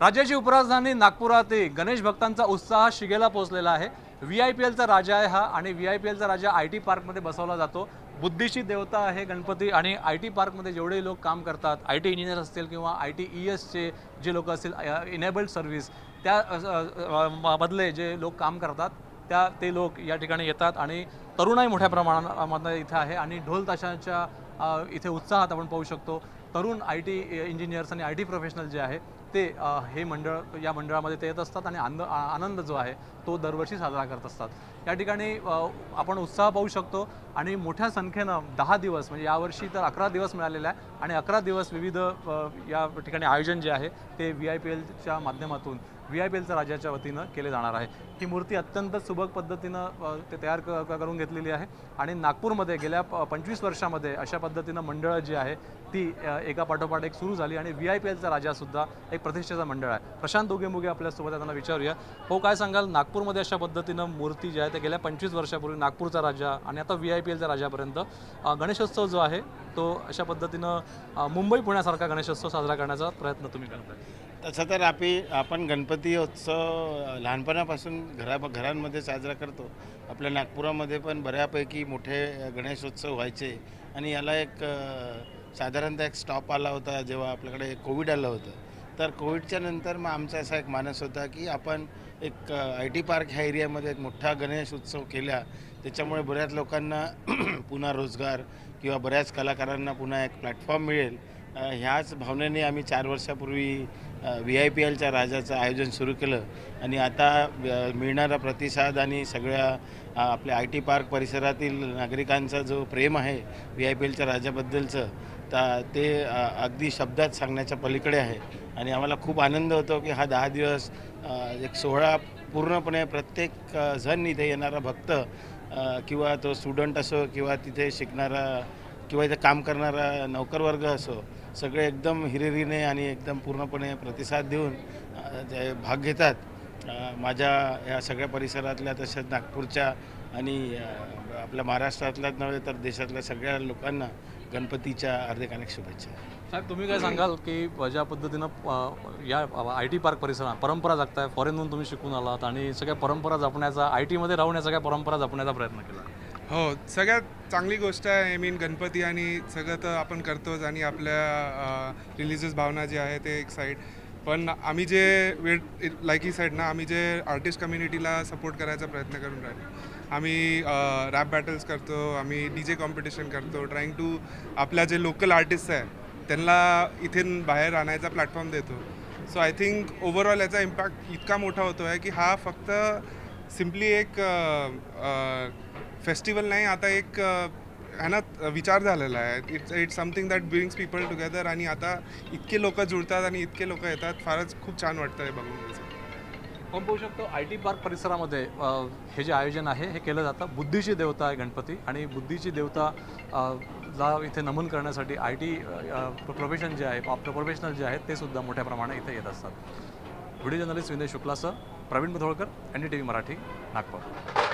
राज्याची उपराजधानी नागपुरातही गणेश भक्तांचा उत्साह शिगेला पोहोचलेला आहे। VIPLचा राजा आहे हा आणि VIPLचा राजा IT पार्कमध्ये बसवला जातो। बुद्धीची देवता आहे गणपती आणि IT पार्कमध्ये जेवढे लोक काम करतात, IT इंजिनियर असतील किंवा ITESचे जे लोक असतील, इनेबल्ड सर्व्हिस त्या मधले जे लोक काम करतात ते लोक या ठिकाणी येतात आणि तरुणाई मोठ्या प्रमाणामध्ये इथे आहे आणि ढोल ताशांच्या इथे उत्साहात आपण पाहू शकतो। तरुण IT इंजिनियर्स आणि IT प्रोफेशनल जे आहे ते हे मंडळ या मंडळामध्ये ते येत असतात आणि आनंद जो आहे तो दरवर्षी साजरा करत असतात। या ठिकाणी आपण उत्साह पाहू शकतो आणि मोठ्या संख्येनं 10 दिवस म्हणजे यावर्षी तर 11 दिवस मिळालेले आहे आणि 11 दिवस विविध या ठिकाणी आयोजन जे आहे ते VIPLच्या माध्यमातून VIPLच्या राज्याच्या वतीनं केले जाणार आहे। ही मूर्ती अत्यंत सुबक पद्धतीनं ते तयार करून घेतलेली आहे आणि नागपूरमध्ये गेल्या 25 वर्षामध्ये अशा पद्धतीनं मंडळं जी आहे ती एका पाठोपाठ एक सुरू झाली आणि VIPLचा राजासुद्धा एक प्रतिष्ठेचा मंडळ आहे। प्रशांत दोघेमुगे आपल्यासोबत त्यांना विचारूया, हो काय सांगाल, नागपूरमध्ये अशा पद्धतीनं मूर्ती जी आहे ते गेल्या 25 वर्षापूर्वी नागपूरचा राजा आणि आता VIPLच्या राजापर्यंत गणेशोत्सव जो आहे तो अशा पद्धतीनं मुंबई पुण्यासारखा गणेशोत्सव साजरा करण्याचा प्रयत्न तुम्ही करताय? तसं तर आपण गणपती उत्सव लहानपणापासून घरांमध्ये साजरा करतो। आपल्या नागपुरामध्ये पण बऱ्यापैकी मोठे गणेशोत्सव व्हायचे आणि याला एक साधारणतः एक स्टॉप आला होता जेव्हा आपल्याकडे कोविड आलं होतं। तर कोविडच्या नंतर मग आमचा असा एक मानस होता की आपण एक IT पार्क ह्या एरियामध्ये एक मोठा गणेश उत्सव केला, त्याच्यामुळे बऱ्याच लोकांना पुन्हा रोजगार किंवा बऱ्याच कलाकारांना पुन्हा एक प्लॅटफॉर्म मिळेल। ह्याच भावनेने आम्ही 4 वर्षापूर्वी VIPLच्या राजाचं आयोजन सुरू केलं आणि आता मिळणारा प्रतिसाद आणि सगळ्या आपल्या IT पार्क परिसरातील नागरिकांचा जो प्रेम आहे VIPLच्या राजाबद्दलचं ते अगदी शब्दात सांगण्याच्या पलीकडे आहे आणि आम्हाला खूप आनंद होतो की हा 10 दिवस एक सोहळा पूर्णपणे प्रत्येक जण इथे येणारा भक्त किंवा तो स्टुडंट असो किंवा तिथे शिकणारा किंवा इथे काम करणारा नोकरवर्ग असो, सगळे एकदम हिरिरीने आणि एकदम पूर्णपणे प्रतिसाद देऊन भाग घेतात। माझ्या या सगळ्या परिसरातल्या तसेच नागपूरच्या आणि आपल्या महाराष्ट्रातल्याच नव्हे तर देशातल्या सगळ्या लोकांना गणपतीच्या हार्दिक अनेक शुभेच्छा। साहेब, तुम्ही काय सांगाल की ज्या पद्धतीनं या IT पार्क परिसरात परंपरा जगताय, फॉरेनहून तुम्ही शिकून आलात आणि सगळ्या परंपरा जपण्याचा, ITमध्ये राहून या सगळ्या परंपरा जपण्याचा प्रयत्न केला? हो, सगळ्यात चांगली गोष्ट आहे। गणपती आणि सगळं तर आपण करतोच आणि आपल्या रिलिजियस भावना जी आहे ते एक साईड, पण आम्ही जे लाईक ही साईड ना, आम्ही जे आर्टिस्ट कम्युनिटीला सपोर्ट करायचा प्रयत्न करून राहिलो। आम्ही रॅप बॅटल्स करतो, आम्ही DJ कॉम्पिटिशन करतो, ट्राईंग टू आपल्या जे लोकल आर्टिस्ट आहे त्यांना इथून बाहेर आणायचा प्लॅटफॉर्म देतो। सो आय थिंक ओव्हरऑल याचा इम्पॅक्ट इतका मोठा होतो आहे की हा फक्त सिम्पली एक फेस्टिवल नाही, आता एक है ना विचार झालेला आहे। It's something that brings people together आणि आता इतके लोक जुळतात आणि इतके लोक येतात, फारच खूप छान वाटतं हे बघून। आपण पाहू शकतो IT पार्क परिसरामध्ये हे जे आयोजन आहे हे केलं जातं। बुद्धीची देवता आहे गणपती आणि बुद्धीची देवता ला इथे नमन करण्यासाठी IT प्रोफेशन जे आहे, प्रोफेशनल जे आहेत ते सुद्धा मोठ्या प्रमाणात इथे येत असतात। व्हिडिओ जर्नलिस्ट विनय शुक्लासह प्रवीण मुधोळकर, NDTV मराठी, नागपूर।